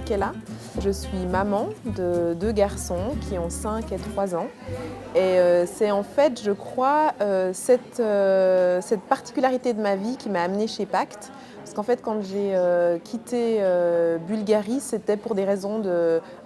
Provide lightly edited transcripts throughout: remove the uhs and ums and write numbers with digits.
Makela. Je suis maman de 2 garçons qui ont 5 et 3 ans. Et c'est en fait, je crois, cette particularité de ma vie qui m'a amenée chez Pacte. Parce qu'en fait, quand j'ai quitté Bulgarie, c'était pour des raisons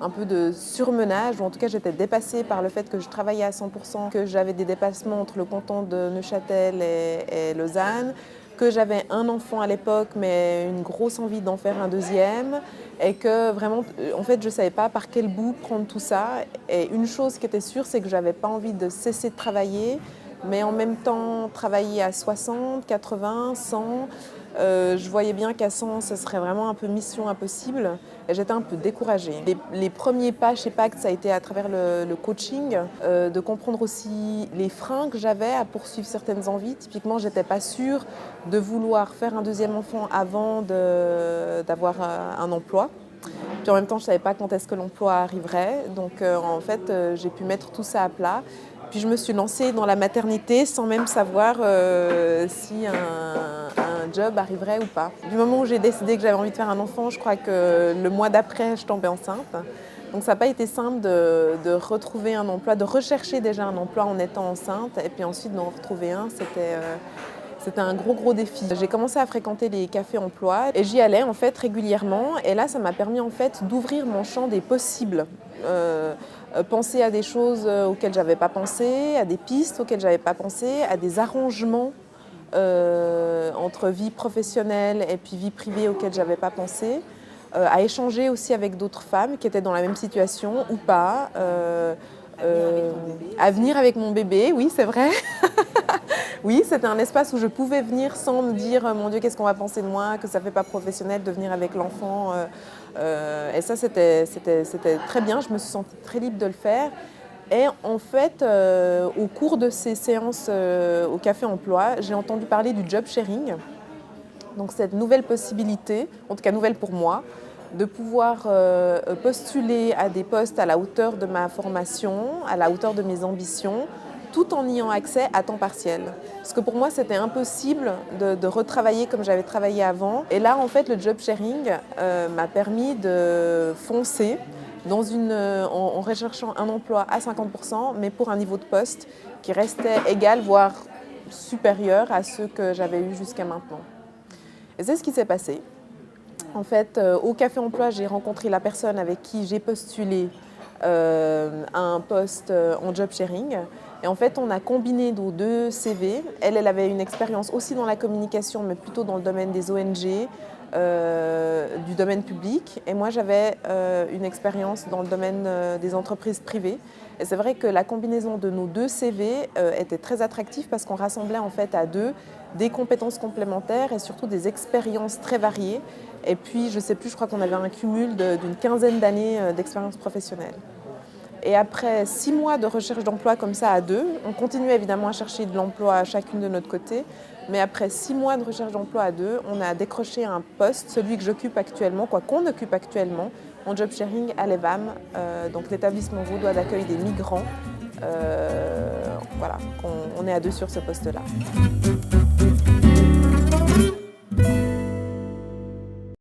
un peu de surmenage, ou en tout cas j'étais dépassée par le fait que je travaillais à 100%, que j'avais des dépassements entre le canton de Neuchâtel et Lausanne, que j'avais un enfant à l'époque, mais une grosse envie d'en faire un deuxième, et que vraiment, en fait, je ne savais pas par quel bout prendre tout ça. Et une chose qui était sûre, c'est que je n'avais pas envie de cesser de travailler, mais en même temps travailler à 60, 80, 100. Je voyais bien qu'à 100, ce serait vraiment un peu mission impossible et j'étais un peu découragée. Les premiers pas chez Pacte, ça a été à travers le coaching, de comprendre aussi les freins que j'avais à poursuivre certaines envies. Typiquement, je n'étais pas sûre de vouloir faire un deuxième enfant avant d'avoir un emploi. Puis en même temps, je ne savais pas quand est-ce que l'emploi arriverait. Donc en fait, j'ai pu mettre tout ça à plat. Puis je me suis lancée dans la maternité sans même savoir si un job arriverait ou pas. Du moment où j'ai décidé que j'avais envie de faire un enfant, je crois que le mois d'après, je tombais enceinte. Donc ça n'a pas été simple de retrouver un emploi, de rechercher déjà un emploi en étant enceinte et puis ensuite d'en retrouver un. C'était un gros défi. J'ai commencé à fréquenter les cafés emploi et j'y allais en fait régulièrement. Et là, ça m'a permis en fait d'ouvrir mon champ des possibles. Penser à des choses auxquelles j'avais pas pensé, à des pistes auxquelles j'avais pas pensé, à des arrangements entre vie professionnelle et puis vie privée auxquels j'avais pas pensé, à échanger aussi avec d'autres femmes qui étaient dans la même situation ou pas, à venir avec mon bébé, oui c'est vrai. Oui, c'était un espace où je pouvais venir sans me dire « Mon Dieu, qu'est-ce qu'on va penser de moi ?» que ça ne fait pas professionnel de venir avec l'enfant. Et ça, c'était très bien. Je me suis sentie très libre de le faire. Et en fait, au cours de ces séances au Café Emploi, j'ai entendu parler du job sharing. Donc cette nouvelle possibilité, en tout cas nouvelle pour moi, de pouvoir postuler à des postes à la hauteur de ma formation, à la hauteur de mes ambitions, tout en ayant accès à temps partiel. Parce que pour moi, c'était impossible de retravailler comme j'avais travaillé avant. Et là, en fait, le job sharing m'a permis de foncer en recherchant un emploi à 50%, mais pour un niveau de poste qui restait égal, voire supérieur à ceux que j'avais eu jusqu'à maintenant. Et c'est ce qui s'est passé. En fait, au Café Emploi, j'ai rencontré la personne avec qui j'ai postulé à un poste en job sharing. Et en fait, on a combiné nos 2 CV. Elle avait une expérience aussi dans la communication, mais plutôt dans le domaine des ONG, du domaine public. Et moi, j'avais une expérience dans le domaine des entreprises privées. Et c'est vrai que la combinaison de nos 2 CV était très attractive parce qu'on rassemblait en fait à 2 des compétences complémentaires et surtout des expériences très variées. Et puis, je ne sais plus, je crois qu'on avait un cumul d'une quinzaine d'années d'expérience professionnelle. Et après 6 mois de recherche d'emploi comme ça à 2, on continuait évidemment à chercher de l'emploi chacune de notre côté, mais après 6 mois de recherche d'emploi à 2, on a décroché un poste, celui que j'occupe actuellement, qu'on occupe actuellement, en job sharing à l'EVAM, donc l'établissement vaudois d'accueil des migrants. Voilà, on est à 2 sur ce poste-là.